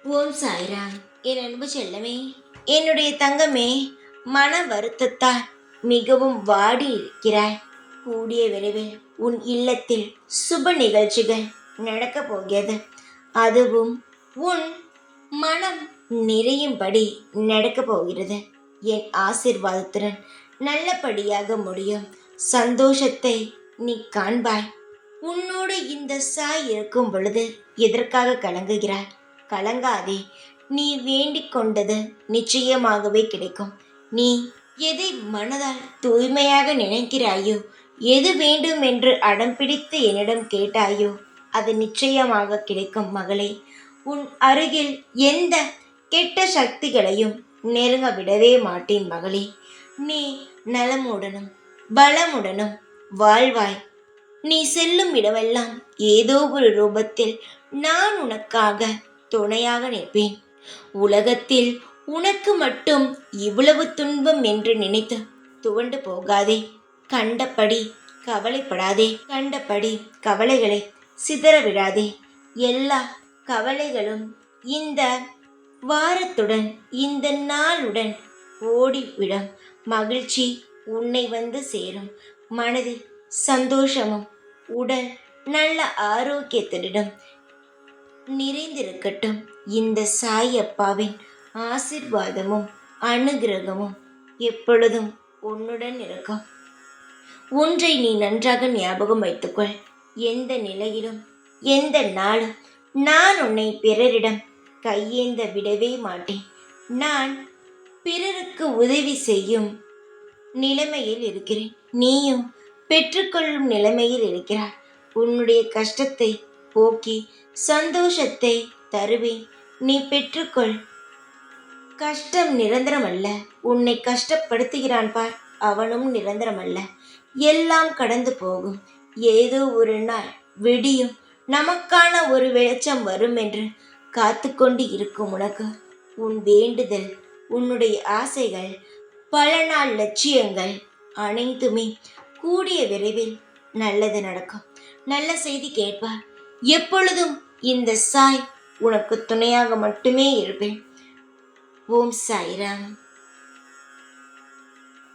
ஓம் சாய்ராம். என் அன்பு செல்லமே, என்னுடைய தங்கமே, மன வருத்தத்தால் மிகவும் வாடி இருக்கிறாய். கூடிய விரைவில் உன் இல்லத்தில் சுப நிகழ்ச்சிகள் நடக்கப் போகிறது. அதுவும் உன் மனம் நிறையும்படி நடக்கப் போகிறது. என் ஆசிர்வாதத்துடன் நல்லபடியாக முடியும். சந்தோஷத்தை நீ காண்பாய். உன்னோடு இந்த சாய் இருக்கும் பொழுது எதற்காக கலங்குகிறாய்? கலங்காதே. நீ வேண்டிக் கொண்டது நிச்சயமாகவே கிடைக்கும். நீ எதை மனதால் தூய்மையாக நினைக்கிறாயோ, எது வேண்டும் என்று அடம் பிடித்து என்னிடம் கேட்டாயோ, அது நிச்சயமாக கிடைக்கும் மகளே. உன் அருகில் எந்த கெட்ட சக்திகளையும் நெருங்க விடவே மாட்டேன் மகளே. நீ நலமுடனும் பலமுடனும் வாழ்வாய். நீ செல்லும் இடமெல்லாம் ஏதோ ஒரு ரூபத்தில் நான் உனக்காக துணையாக நிற்பேன். உலகத்தில் உனக்கு மட்டும் இவ்வளவு துன்பம் என்று நினைத்து துவண்டு போகாதே. கண்டபடி கவலைப்படாதே. கண்டபடி கவலைகளை சிதற விடாதே. எல்லா கவலைகளும் இந்த வாரத்துடன் இந்த நாளுடன் ஓடிவிடும். மகிழ்ச்சி உன்னை வந்து சேரும். மனதில் சந்தோஷமும் உடல் நல்ல ஆரோக்கியத்துடன் நிறைந்திருக்கட்டும். இந்த சாய் அப்பாவின் ஆசிர்வாதமும் அனுகிரகமும் எப்பொழுதும் உன்னுடன் இருக்கும். ஒன்றை நீ நன்றாக ஞாபகம் வைத்துக்கொள். எந்த நிலையிலும் எந்த நாளும் நான் உன்னை பிறரிடம் கையேந்த விடவே மாட்டேன். நான் பிறருக்கு உதவி செய்யும் நிலைமையில் இருக்கிறேன். நீயும் பெற்றுக்கொள்ளும் நிலைமையில் இருக்கிறாய். உன்னுடைய கஷ்டத்தை போக்கி சந்தோஷத்தை தருவேன். நீ பெற்றுக்கொள். கஷ்டம் நிரந்தரமல்ல. உன்னை கஷ்டப்படுத்துகிறான் பார், அவனும் நிரந்தரமல்ல. எல்லாம் கடந்து போகும். ஏதோ ஒரு நாள் விடியும். நமக்கான ஒரு வெளிச்சம் வரும் என்று காத்து கொண்டு இருக்கும் உனக்கு உன் வேண்டுதல், உன்னுடைய ஆசைகள், பல நாள் லட்சியங்கள் அனைத்துமே கூடிய விரைவில் நல்லது நடக்கும். நல்ல செய்தி கேட்பார். எப்பொழுதும் இந்த சாய் உனக்கு துணையாக மட்டுமே இருப்பேன். ஓம் சாய்ராம்.